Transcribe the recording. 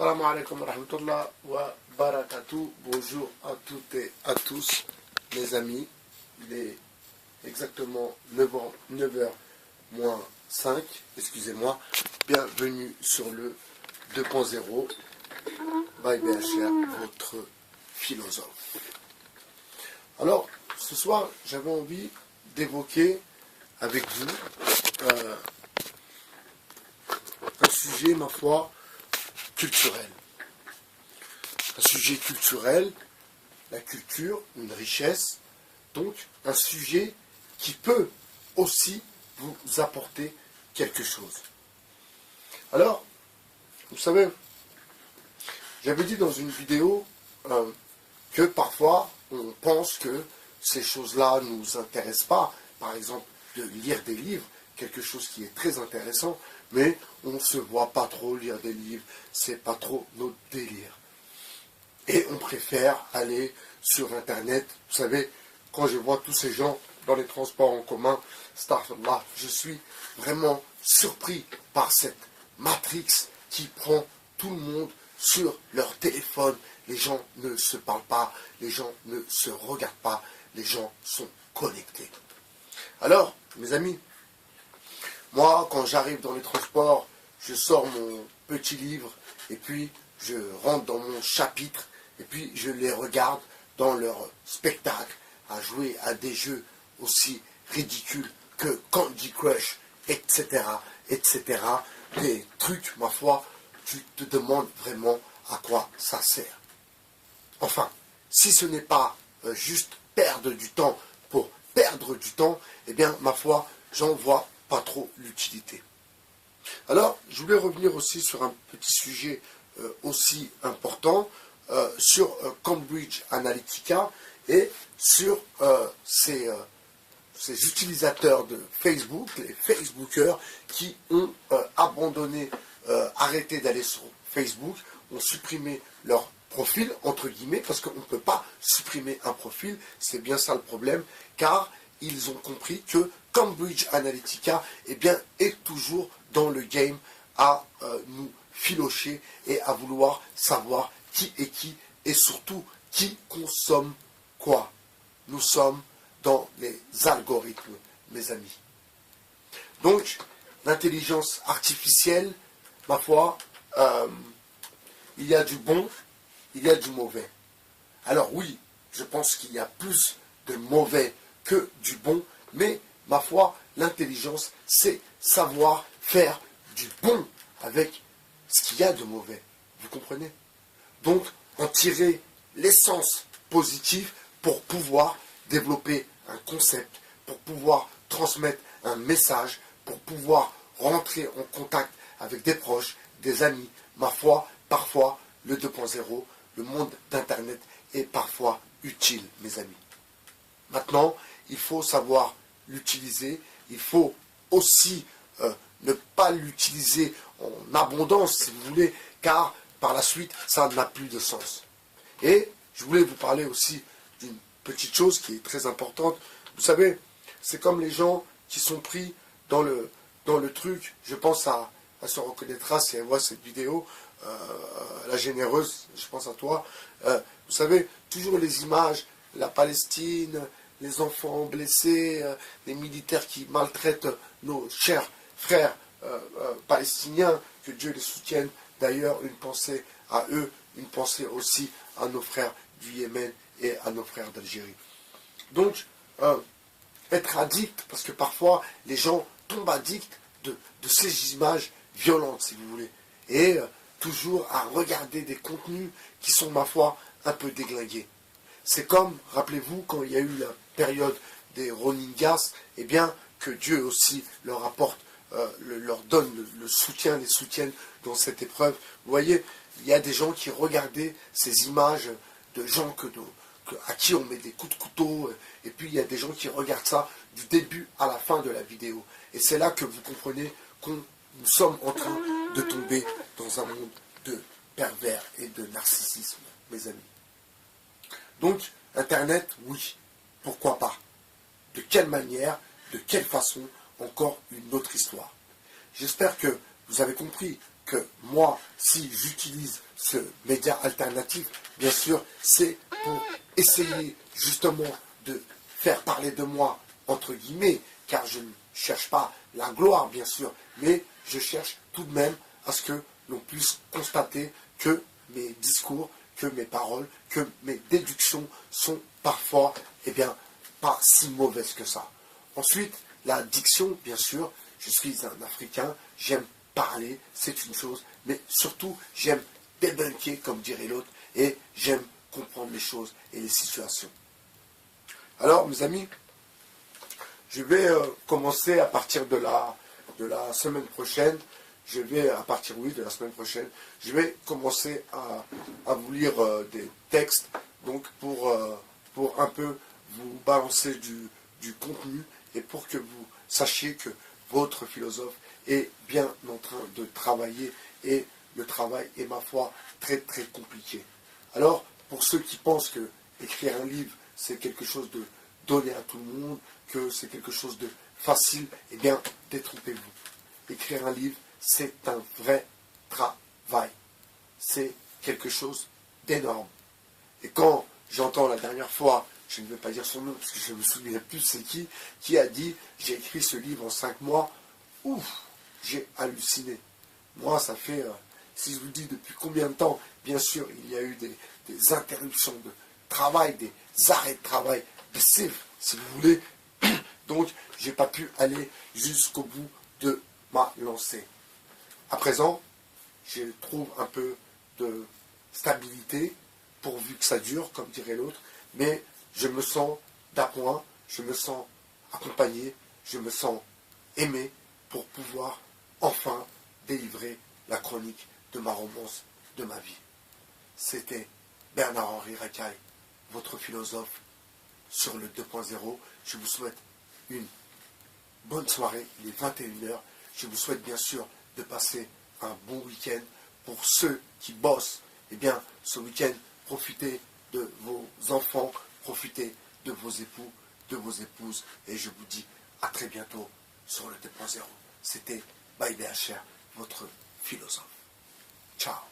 Salam alaikum wa rahmatullah wa barakatuh. Bonjour à toutes et à tous, mes amis. Il est exactement 9h moins 5, excusez-moi. Bienvenue sur le 2.0 by BHR, votre philosophe. Alors, ce soir, j'avais envie d'évoquer avec vous un sujet, ma foi, culturel. Un sujet culturel, la culture, une richesse, donc un sujet qui peut aussi vous apporter quelque chose. Alors, vous savez, j'avais dit dans une vidéo que parfois on pense que ces choses-là ne nous intéressent pas, par exemple de lire des livres, quelque chose qui est très intéressant, mais on ne se voit pas trop lire des livres, c'est pas trop notre délire. Et on préfère aller sur Internet. Vous savez, quand je vois tous ces gens dans les transports en commun, astaghfirullah, je suis vraiment surpris par cette matrix qui prend tout le monde sur leur téléphone. Les gens ne se parlent pas, les gens ne se regardent pas, les gens sont connectés. Alors, mes amis, moi, quand j'arrive dans les transports, je sors mon petit livre et puis je rentre dans mon chapitre et puis je les regarde dans leur spectacle à jouer à des jeux aussi ridicules que Candy Crush, etc., etc. Des trucs, ma foi, tu te demandes vraiment à quoi ça sert. Enfin, si ce n'est pas juste perdre du temps pour perdre du temps, eh bien, ma foi, j'en vois pas trop l'utilité. Alors, je voulais revenir aussi sur un petit sujet aussi important, sur Cambridge Analytica et sur ces utilisateurs de Facebook, les Facebookers qui ont abandonné, arrêté d'aller sur Facebook, ont supprimé leur profil, entre guillemets, parce qu'on ne peut pas supprimer un profil, c'est bien ça le problème, car ils ont compris que Cambridge Analytica est toujours dans le game à nous filocher et à vouloir savoir qui est qui et surtout qui consomme quoi. Nous sommes dans les algorithmes, mes amis. Donc, l'intelligence artificielle, ma foi, il y a du bon, il y a du mauvais. Alors oui, je pense qu'il y a plus de mauvais que du bon, mais ma foi, l'intelligence, c'est savoir faire du bon avec ce qu'il y a de mauvais. Vous comprenez? Donc, en tirer l'essence positive pour pouvoir développer un concept, pour pouvoir transmettre un message, pour pouvoir rentrer en contact avec des proches, des amis. Ma foi, parfois, le 2.0, le monde d'Internet est parfois utile, mes amis. Maintenant, il faut savoir l'utiliser, il faut aussi ne pas l'utiliser en abondance, si vous voulez, car par la suite, ça n'a plus de sens. Et je voulais vous parler aussi d'une petite chose qui est très importante. Vous savez, c'est comme les gens qui sont pris dans le truc, je pense elle se reconnaîtra si elle voit cette vidéo, la généreuse, je pense à toi. Vous savez, toujours les images, la Palestine, les enfants blessés, les militaires qui maltraitent nos chers frères palestiniens, que Dieu les soutienne. D'ailleurs, une pensée à eux, une pensée aussi à nos frères du Yémen et à nos frères d'Algérie. Donc, être addict, parce que parfois les gens tombent addicts de ces images violentes, si vous voulez, et toujours à regarder des contenus qui sont, ma foi, un peu déglingués. C'est comme, rappelez-vous, quand il y a eu la période des Rohingyas, eh bien, que Dieu aussi leur apporte, leur donne le soutien, les soutiennent dans cette épreuve. Vous voyez, il y a des gens qui regardaient ces images de gens à qui on met des coups de couteau, et puis il y a des gens qui regardent ça du début à la fin de la vidéo. Et c'est là que vous comprenez que nous sommes en train de tomber dans un monde de pervers et de narcissisme, mes amis. Donc, Internet, oui, pourquoi pas? De quelle manière, de quelle façon, encore une autre histoire. J'espère que vous avez compris que moi, si j'utilise ce média alternatif, bien sûr, c'est pour essayer justement de faire parler de moi, entre guillemets, car je ne cherche pas la gloire, bien sûr, mais je cherche tout de même à ce que l'on puisse constater que mes discours, que mes paroles, que mes déductions sont parfois, eh bien, pas si mauvaises que ça. Ensuite, la diction, bien sûr, je suis un Africain, j'aime parler, c'est une chose, mais surtout, j'aime débunker, comme dirait l'autre, et j'aime comprendre les choses et les situations. Alors, mes amis, je vais commencer à partir de la semaine prochaine, de la semaine prochaine, je vais commencer à vous lire des textes, donc pour un peu vous balancer du contenu et pour que vous sachiez que votre philosophe est bien en train de travailler et le travail est, ma foi, très très compliqué. Alors, pour ceux qui pensent que écrire un livre, c'est quelque chose de donné à tout le monde, que c'est quelque chose de facile, eh bien, détrompez-vous. Écrire un livre, c'est un vrai travail. C'est quelque chose d'énorme. Et quand j'entends la dernière fois, je ne vais pas dire son nom parce que je ne me souviens plus c'est qui a dit « j'ai écrit ce livre en 5 mois », ouf, j'ai halluciné. Moi, ça fait, si je vous dis depuis combien de temps, bien sûr, il y a eu des interruptions de travail, des arrêts de travail, des cifres, si vous voulez. Donc, je n'ai pas pu aller jusqu'au bout de ma lancée. À présent, je trouve un peu de stabilité, pourvu que ça dure, comme dirait l'autre, mais je me sens d'appoint, je me sens accompagné, je me sens aimé pour pouvoir enfin délivrer la chronique de ma romance, de ma vie. C'était Bernard-Henri Racaille, votre philosophe sur le 2.0. Je vous souhaite une bonne soirée, il est 21h. Je vous souhaite bien sûr de passer un bon week-end. Pour ceux qui bossent, eh bien, ce week-end, profitez de vos enfants, profitez de vos époux, de vos épouses, et je vous dis à très bientôt sur le 2.0. C'était By BHR, votre philosophe. Ciao.